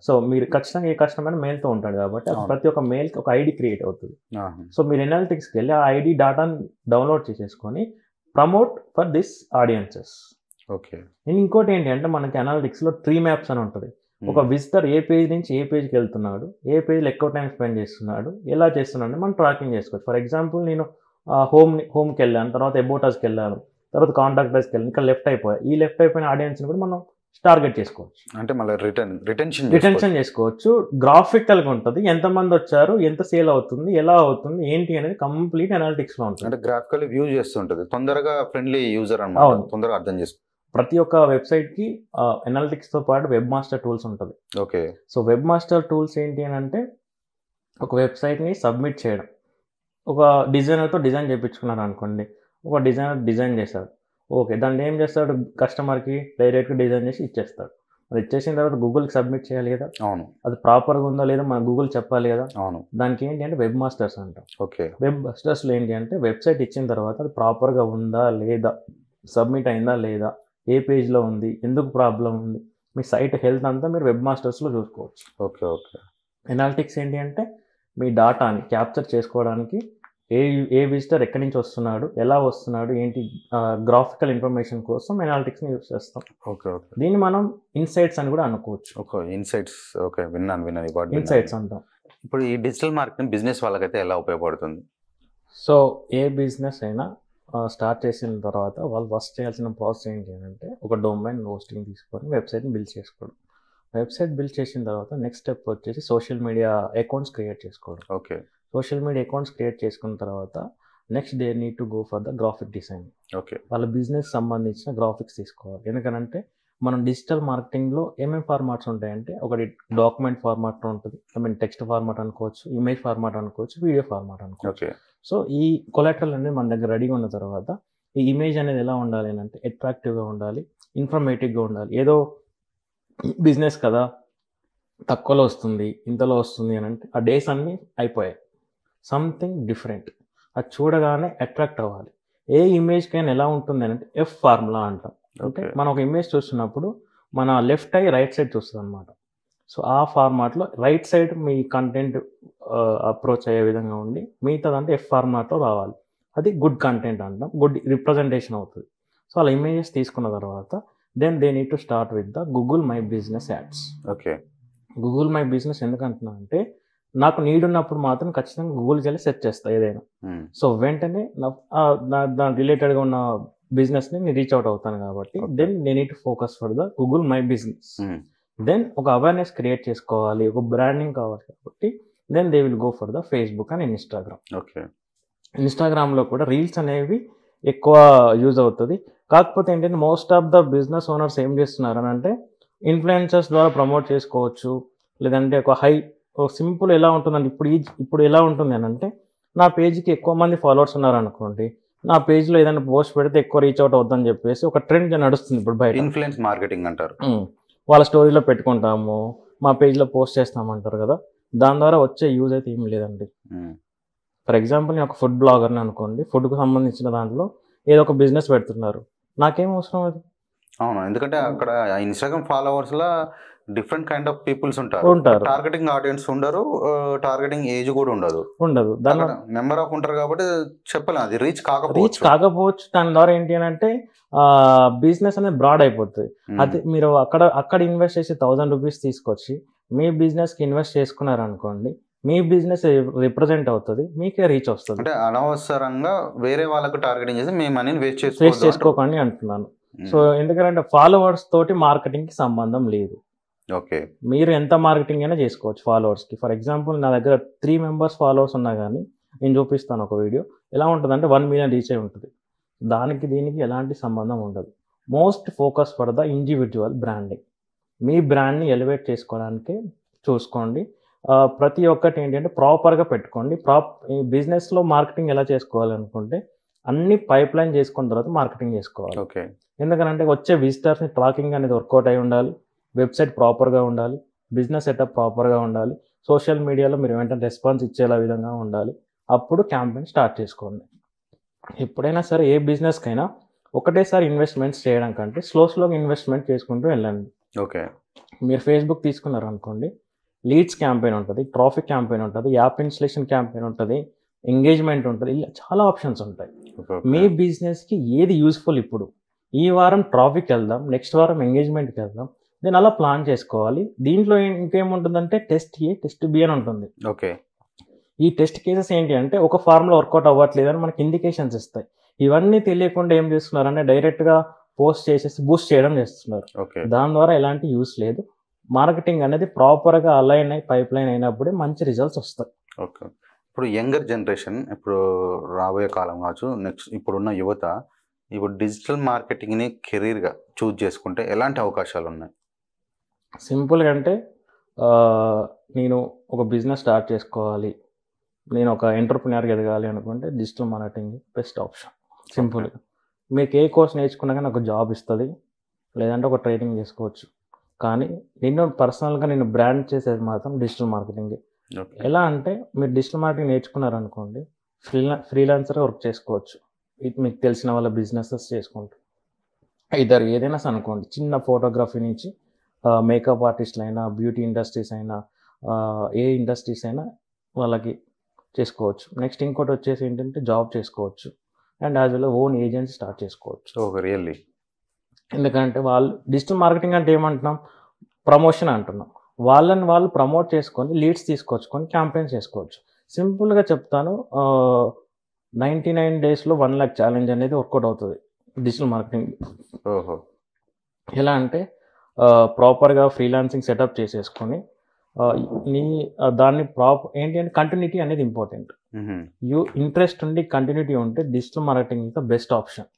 సో మీరు ఖచ్చితంగా ఏ కస్టమర్ మెయిల్తో ఉంటాడు కాబట్టి అది ప్రతి ఒక్క మెయిల్కి ఒక ఐడి క్రియేట్ అవుతుంది. సో మీరు అనాలిటిక్స్కి వెళ్ళి ఆ ఐడి డాటాని డౌన్లోడ్ చేసేసుకొని promote for this audiences. Okay. ఇంకోటి ఏంటి అంటే మనకి అనాలిటిక్స్లో ట్రీ మ్యాప్స్ అని ఉంటుంది. ఒక విజిటర్ ఏ పేజ్ నుంచి ఏ పేజ్కి వెళ్తున్నాడు, ఏ పేజ్లో ఎక్కువ టైం స్పెండ్ చేస్తున్నాడు, ఎలా చేస్తున్నాడు మనం ట్రాకింగ్ చేసుకోవచ్చు. ఫర్ ఎగ్జాంపుల్ నేను హోమ్కి వెళ్ళాను, తర్వాత అబౌటస్కి వెళ్ళాను, తర్వాత కాంటాక్టర్స్కి వెళ్ళాను, ఇక్కడ లెఫ్ట్ అయిపోయాయి. ఈ లెఫ్ట్ అయిపోయిన ఆడియన్స్ని కూడా మనం టార్గెట్ చేసుకోవచ్చు, అంటే మళ్ళీ రిటెన్షన్ చేసుకోవచ్చు. గ్రాఫికల్గా ఉంటుంది, ఎంతమంది వచ్చారు, ఎంత సేల్ అవుతుంది, ఎలా అవుతుంది, ఏంటి అనేది కంప్లీట్ అనాలిటిక్స్లో ఉంటుంది. అంటే గ్రాఫికల్ వ్యూ చేస్తుంటుంది, తొందరగా ఫ్రెండ్లీ యూజర్ అన్నమాట, తొందరగా అర్థం చేసుకో. ప్రతి ఒక్క వెబ్సైట్కి అనాలిటిక్స్తో పాటు వెబ్ మాస్టర్ టూల్స్ ఉంటుంది. Okay. So web master tools ఏంటి అని అంటే ఒక వెబ్సైట్ని సబ్మిట్ చేయడం. ఒక డిజైనర్తో డిజైన్ చేయించుకున్నారు అనుకోండి, ఒక డిజైనర్ డిజైన్ చేశాడు, ఓకే, దాన్ని ఏం చేస్తాడు, కస్టమర్కి డైరెక్ట్గా డిజైన్ చేసి ఇచ్చేస్తాడు. అది ఇచ్చేసిన తర్వాత గూగుల్కి సబ్మిట్ చేయాలి కదా. అవును. అది ప్రాపర్గా ఉందో లేదో మన గూగుల్ చెప్పాలి కదా. అవును. దానికి ఏంటి అంటే వెబ్ మాస్టర్స్ అంటాం. ఓకే. వెబ్ మాస్టర్స్లో ఏంటి అంటే వెబ్సైట్ ఇచ్చిన తర్వాత అది ప్రాపర్గా ఉందా లేదా, సబ్మిట్ అయిందా లేదా, ఏ పేజ్లో ఉంది, ఎందుకు ప్రాబ్లం ఉంది, మీ సైట్ హెల్త్ అంతా మీరు వెబ్ మాస్టర్స్లో చూసుకోవచ్చు. ఓకే. ఓకే. అనాలిటిక్స్ ఏంటి అంటే మీ డాటాని క్యాప్చర్ చేసుకోవడానికి ఏ విజిటర్ ఎక్కడి నుంచి వస్తున్నాడు, ఎలా వస్తున్నాడు, ఏంటి గ్రాఫికల్ ఇన్ఫర్మేషన్ కోసం అనాలిటిక్స్ని యూజ్ చేస్తాం. ఓకే. ఓకే. దీన్ని మనం ఇన్సైట్స్ అని కూడా అనుకోవచ్చు. ఓకే. ఇన్సైట్స్. ఓకే, విన్నాను ఇన్సైట్స్ అంటాం. ఇప్పుడు ఈ డిజిటల్ మార్కెటింగ్ బిజినెస్ వాళ్ళకైతే ఎలా ఉపయోగపడుతుంది? సో ఏ బిజినెస్ అయినా స్టార్ట్ చేసిన తర్వాత వాళ్ళు ఫస్ట్ చేయాల్సిన ప్రాసెస్ ఏంటి అంటే ఒక డొమైన్ హోస్టింగ్ తీసుకొని వెబ్సైట్ని బిల్డ్ చేసుకోవడం. వెబ్సైట్ బిల్డ్ చేసిన తర్వాత నెక్స్ట్ స్టెప్ వచ్చేసి సోషల్ మీడియా అకౌంట్స్ క్రియేట్ చేసుకోవడం. Okay. Social media accounts create చేసుకున్న తర్వాత next they need to go for the graphic design. Okay. వాళ్ళ బిజినెస్ సంబంధించిన గ్రాఫిక్స్ తీసుకోవాలి. ఎందుకంటే మనం డిజిటల్ మార్కెటింగ్లో ఏమేమి ఫార్మాట్స్ ఉంటాయంటే ఒకటి డాక్యుమెంట్ ఫార్మాట్ ఉంటుంది, టెక్స్ట్ ఫార్మాట్ అనుకోవచ్చు, ఇమేజ్ ఫార్మాట్ అనుకోవచ్చు, వీడియో ఫార్మాట్ అనుకోవచ్చు. ఓకే. సో ఈ కొలాటరల్ అనేది మన దగ్గర రెడీగా ఉన్న తర్వాత ఈ ఇమేజ్ అనేది ఎలా ఉండాలి అని అంటే అట్రాక్టివ్గా ఉండాలి, ఇన్ఫర్మేటివ్గా ఉండాలి. ఏదో బిజినెస్ కదా తక్కువలో వస్తుంది, ఇంతలో వస్తుంది అని అంటే ఆ డేస్ అన్నీ అయిపోయాయి. సంథింగ్ డిఫరెంట్, అది చూడగానే అట్రాక్ట్ అవ్వాలి. ఏ ఇమేజ్కైనా ఎలా ఉంటుంది అని అంటే ఎఫ్ ఫార్ములా అంటాం. అంటే మనం ఒక ఇమేజ్ చూస్తున్నప్పుడు మన లెఫ్ట్ ఐ రైట్ సైడ్ చూస్తుంది అనమాట. సో ఆ ఫార్మాట్లో రైట్ సైడ్ మీ కంటెంట్ అప్రోచ్ అయ్యే విధంగా ఉండి మిగతాదంటే ఎఫ్ ఫార్మాట్లో రావాలి. అది గుడ్ కంటెంట్ అంటాం, గుడ్ రిప్రజెంటేషన్ అవుతుంది. సో అలా ఇమేజెస్ తీసుకున్న తర్వాత then they need to start with the Google my Business ads. Okay. Google my Business ఎందుకంటున్నా అంటే నాకు నీడ్ ఉన్నప్పుడు మాత్రం ఖచ్చితంగా గూగుల్కి వెళ్ళి సెర్చ్ చేస్తా ఏదైనా. సో వెంటనే దాని రిలేటెడ్గా ఉన్న బిజినెస్ని నేను రీచ్ అవుట్ అవుతాను కాబట్టి then they need to focus for the Google my business. Then ఒక అవేర్నెస్ క్రియేట్ చేసుకోవాలి, ఒక బ్రాండింగ్ కావాలి కాబట్టి then they will go for the Facebook and Instagram. Okay. ఇన్స్టాగ్రామ్లో కూడా రీల్స్ అనేవి ఎక్కువ యూజ్ అవుతుంది. కాకపోతే ఏంటంటే most of the business owners ఏం చేస్తున్నారు అని అంటే ఇన్ఫ్లుయెన్సర్స్ ద్వారా ప్రమోట్ చేసుకోవచ్చు, లేదంటే ఒక సింపుల్ ఎలా ఉంటుందంటే ఇప్పుడు ఎలా ఉంటుంది అని అంటే నా పేజ్కి ఎక్కువ మంది ఫాలోవర్స్ ఉన్నారనుకోండి, నా పేజ్లో ఏదైనా పోస్ట్ పెడితే ఎక్కువ రీచ్ అవుట్ అవుతుందని చెప్పేసి ఒక ట్రెండ్ నడుస్తుంది ఇప్పుడు బయట. ఇన్ఫ్లుయెన్స్ మార్కెటింగ్ అంటారు. వాళ్ళ స్టోరీలో పెట్టుకుంటాము, మా పేజ్లో పోస్ట్ చేస్తామంటారు కదా, దాని ద్వారా వచ్చే యూజ్ అయితే ఏం లేదండి. ఫర్ ఎగ్జాంపుల్ నేను ఒక ఫుడ్ బ్లాగర్ని అనుకోండి, ఫుడ్కు సంబంధించిన దాంట్లో ఏదో ఒక బిజినెస్ పెడుతున్నారు, నాకేం అవసరం అది. అవును, ఎందుకంటే అక్కడ ఇన్స్టాగ్రామ్ ఫాలోవర్స్లో డిఫరెంట్ కైండ్ ఆఫ్ పీపుల్స్ ఉంటారు. టార్గెటింగ్ ఆడియన్స్ ఉండరు, టార్గెటింగ్ ఏజ్ కూడా ఉండదు. దాని నెంబర్ ఆఫ్ ఉంటారు కాబట్టి చెప్పలేం, అది రీచ్ కాకపోవచ్చు. దాని ద్వారా ఏంటి అని అంటే బిజినెస్ అనేది బ్రాడ్ అయిపోతుంది. అది మీరు అక్కడ ఇన్వెస్ట్ చేసి 1000 రూపీస్ తీసుకొచ్చి మీ బిజినెస్కి ఇన్వెస్ట్ చేసుకున్నారనుకోండి, మీ బిజినెస్ రిప్రజెంట్ అవుతుంది, మీకే రీచ్ వస్తుంది. అంటే అనవసరంగా వేరే వాళ్ళకు టార్గెటింగ్ చేసి మీ మనీని వేస్ట్ చేసుకోకండి అంటున్నాను. సో ఎందుకంటే ఫాలోవర్స్ తోటి మార్కెటింగ్కి సంబంధం లేదు. ఓకే, మీరు ఎంత మార్కెటింగ్ అయినా చేసుకోవచ్చు ఫాలోవర్స్కి. ఫర్ ఎగ్జాంపుల్ నా దగ్గర 3 మెంబర్స్ ఫాలోవర్స్ ఉన్నా కానీ నేను చూపిస్తాను ఒక వీడియో, ఎలా ఉంటుందంటే 1 మిలియన్ రీచ్ అయి ఉంటుంది. దీనికి ఎలాంటి సంబంధం ఉండదు. Most focus for the individual branding. మీ బ్రాండ్ని ఎలివేట్ చేసుకోవడానికి చూసుకోండి. ప్రతి ఒక్కటి ఏంటంటే ప్రాపర్గా పెట్టుకోండి. ఈ బిజినెస్లో మార్కెటింగ్ ఎలా చేసుకోవాలనుకుంటే అన్ని పైప్ లైన్ చేసుకున్న తర్వాత మార్కెటింగ్ చేసుకోవాలి. ఓకే. ఎందుకంటే వచ్చే విజిటర్స్ని ట్రాకింగ్ అనేది వర్కౌట్ అయి ఉండాలి, వెబ్సైట్ ప్రాపర్గా ఉండాలి, బిజినెస్ సెటప్ ప్రాపర్గా ఉండాలి, సోషల్ మీడియాలో మీరు వెంటనే రెస్పాన్స్ ఇచ్చేలా విధంగా ఉండాలి. అప్పుడు క్యాంపెయిన్ స్టార్ట్ చేసుకోండి. ఎప్పుడైనా సరే ఏ బిజినెస్కైనా ఒకటేసారి ఇన్వెస్ట్మెంట్స్ చేయడం కంటే స్లోగా ఇన్వెస్ట్మెంట్ చేసుకుంటూ వెళ్ళండి. ఓకే. మీరు ఫేస్బుక్ తీసుకున్నారనుకోండి, లీడ్స్ క్యాంపెయిన్ ఉంటుంది, ట్రాఫిక్ క్యాంపెయిన్ ఉంటుంది, యాప్ ఇన్స్టలేషన్ క్యాంపెయిన్ ఉంటుంది, ఎంగేజ్మెంట్ ఉంటుంది, ఇలా చాలా ఆప్షన్స్ ఉంటాయి. మీ బిజినెస్కి ఏది యూస్ఫుల్ ఇప్పుడు ఈ వారం ట్రాఫిక్ వెళ్దాం, నెక్స్ట్ వారం ఎంగేజ్మెంట్కి వెళ్దాం, నేను అలా ప్లాన్ చేసుకోవాలి. దీంట్లో ఇంకేముంటుందంటే టెస్ట్ ఏ టెస్ట్ బి అని ఉంటుంది. ఓకే. ఈ టెస్ట్ కేసెస్ ఏంటి అంటే ఒక ఫార్ములా వర్కౌట్ అవ్వట్లేదని మనకి ఇండికేషన్స్ ఇస్తాయి. ఇవన్నీ తెలియకుండా ఏం చేస్తున్నారంటే డైరెక్ట్గా పోస్ట్ చేసేసి బూస్ట్ చేయడం చేస్తున్నారు. ఓకే. దాని ద్వారా ఎలాంటి యూస్ లేదు. మార్కెటింగ్ అనేది ప్రాపర్గా అలైన్ అయి పైప్ లైన్ అయినప్పుడే మంచి రిజల్ట్స్ వస్తాయి. ఓకే. ఇప్పుడు యంగర్ జనరేషన్, ఇప్పుడు రాబోయే కాలం కావచ్చు, నెక్స్ట్ ఇప్పుడున్న యువత ఇప్పుడు డిజిటల్ మార్కెటింగ్ని కెరీర్గా చూజ్ చేసుకుంటే ఎలాంటి అవకాశాలు ఉన్నాయి? సింపుల్గా అంటే నేను ఒక బిజినెస్ స్టార్ట్ చేసుకోవాలి, నేను ఒక ఎంటర్ప్రినర్గా ఎదగాలి అనుకుంటే డిజిటల్ మార్కెటింగ్ బెస్ట్ ఆప్షన్. సింపుల్గా మీకు ఏ కోర్స్ నేర్చుకున్నా కానీ ఒక జాబ్ ఇస్తుంది, లేదంటే ఒక ట్రైనింగ్ చేసుకోవచ్చు. కానీ నిన్ను పర్సనల్గా నేను బ్రాండ్ చేసేది మాత్రం డిజిటల్ మార్కెటింగ్. ఎలా అంటే మీరు డిజిటల్ మార్కెటింగ్ నేర్చుకున్నారనుకోండి, ఫ్రీలాన్సర్గా వర్క్ చేసుకోవచ్చు. ఇది మీకు తెలిసిన వాళ్ళ బిజినెసెస్ చేసుకుంటూ ఇద్దరు ఏదైనా అనుకోండి, చిన్న ఫోటోగ్రఫీ నుంచి మేకప్ ఆర్టిస్టులు అయినా, బ్యూటీ ఇండస్ట్రీస్ అయినా, ఏ ఇండస్ట్రీస్ అయినా వాళ్ళకి చేసుకోవచ్చు. నెక్స్ట్ ఇంకోటి వచ్చేసి ఏంటంటే జాబ్ చేసుకోవచ్చు, and as well own agency start చేసుకోవచ్చు. ఓకే. రియల్లీ? ఎందుకంటే వాళ్ళు డిజిటల్ మార్కెటింగ్ అంటే ఏమంటున్నాం, ప్రమోషన్ అంటున్నాం. వాళ్ళని వాళ్ళు ప్రమోట్ చేసుకొని లీడ్స్ తీసుకొచ్చుకొని క్యాంపెయిన్స్ చేసుకోవచ్చు. సింపుల్గా చెప్తాను, 99 డేస్లో 1 lakh ఛాలెంజ్ అనేది వర్కౌట్ అవుతుంది డిజిటల్ మార్కెటింగ్. ఓహో. ఎలా అంటే ప్రాపర్గా ఫ్రీలాన్సింగ్ సెటప్ చేసేసుకొని దాన్ని ఏంటి అంటే కంటిన్యూటీ అనేది ఇంపార్టెంట్. ఇంట్రెస్ట్ ఉండి కంటిన్యూటీ ఉంటే digital marketing is the best option.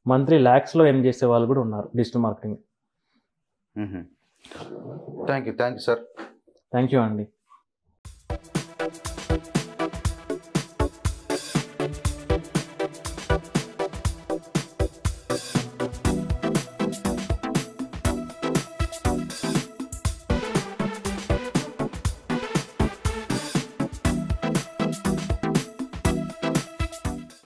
Monthly ల్యాక్స్లో ఎర్న్ చేసే వాళ్ళు కూడా ఉన్నారు digital marketing. Thank you sir. Thank you అండి.